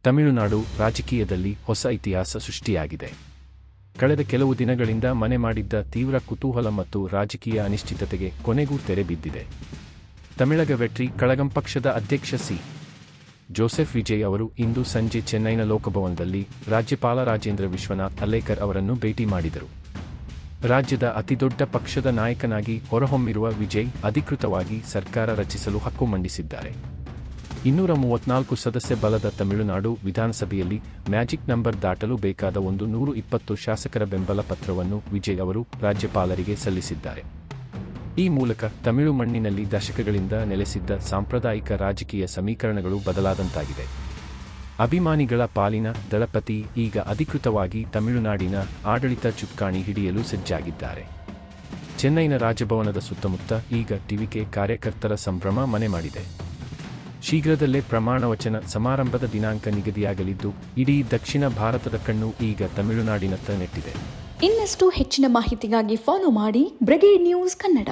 ತಮಿಳುನಾಡು ರಾಜಕೀಯದಲ್ಲಿ ಹೊಸ ಇತಿಹಾಸ ಸೃಷ್ಟಿಯಾಗಿದೆ. ಕಳೆದ ಕೆಲವು ದಿನಗಳಿಂದ ಮನೆ ಮಾಡಿದ್ದ ತೀವ್ರ ಕುತೂಹಲ ಮತ್ತು ರಾಜಕೀಯ ಅನಿಶ್ಚಿತತೆಗೆ ಕೊನೆಗೂ ತೆರೆ ಬಿದ್ದಿದೆ. ತಮಿಳಗ ವೆಟ್ರಿ ಕಳಗಂ ಪಕ್ಷದ ಅಧ್ಯಕ್ಷ ಸಿ. ಜೋಸೆಫ್ ವಿಜಯ್ ಅವರು ಇಂದು ಸಂಜೆ ಚೆನ್ನೈನ ಲೋಕಭವನದಲ್ಲಿ ರಾಜ್ಯಪಾಲ ರಾಜೇಂದ್ರ ವಿಶ್ವನಾಥ್ ಅಲ್ಲೇಕರ್ ಅವರನ್ನು ಭೇಟಿ ಮಾಡಿದರು. ರಾಜ್ಯದ ಅತಿದೊಡ್ಡ ಪಕ್ಷದ ನಾಯಕನಾಗಿ ಹೊರಹೊಮ್ಮಿರುವ ವಿಜಯ್ ಅಧಿಕೃತವಾಗಿ ಸರ್ಕಾರ ರಚಿಸಲು ಹಕ್ಕು ಮಂಡಿಸಿದ್ದಾರೆ. 234 ಸದಸ್ಯ ಬಲದ ತಮಿಳುನಾಡು ವಿಧಾನಸಭೆಯಲ್ಲಿ ಮ್ಯಾಜಿಕ್ ನಂಬರ್ ದಾಟಲು ಬೇಕಾದ 120 ಶಾಸಕರ ಬೆಂಬಲ ಪತ್ರವನ್ನು ವಿಜಯ್ ಅವರು ರಾಜ್ಯಪಾಲರಿಗೆ ಸಲ್ಲಿಸಿದ್ದಾರೆ. ಈ ಮೂಲಕ ತಮಿಳು ಮಣ್ಣಿನಲ್ಲಿ ದಶಕಗಳಿಂದ ನೆಲೆಸಿದ್ದ ಸಾಂಪ್ರದಾಯಿಕ ರಾಜಕೀಯ ಸಮೀಕರಣಗಳು ಬದಲಾದಂತಾಗಿದೆ. ಅಭಿಮಾನಿಗಳ ಪಾಲಿನ ದಳಪತಿ ಈಗ ಅಧಿಕೃತವಾಗಿ ತಮಿಳುನಾಡಿನ ಆಡಳಿತ ಚುಕ್ಕಾಣಿ ಹಿಡಿಯಲು ಸಜ್ಜಾಗಿದ್ದಾರೆ. ಚೆನ್ನೈನ ರಾಜಭವನದ ಸುತ್ತಮುತ್ತ ಈಗ ಟಿವಿಕೆ ಕಾರ್ಯಕರ್ತರ ಸಂಭ್ರಮ ಮನೆ ಮಾಡಿದೆ. ಶೀಘ್ರದಲ್ಲೇ ಪ್ರಮಾಣ ವಚನ ಸಮಾರಂಭದ ದಿನಾಂಕ ನಿಗದಿಯಾಗಲಿದ್ದು, ಇಡೀ ದಕ್ಷಿಣ ಭಾರತದ ಕಣ್ಣು ಈಗ ತಮಿಳುನಾಡಿನತ್ತ ನೆಟ್ಟಿದೆ. ಇನ್ನಷ್ಟು ಹೆಚ್ಚಿನ ಮಾಹಿತಿಗಾಗಿ ಫಾಲೋ ಮಾಡಿ ಬ್ರಿಗೇಡ್ ನ್ಯೂಸ್ ಕನ್ನಡ.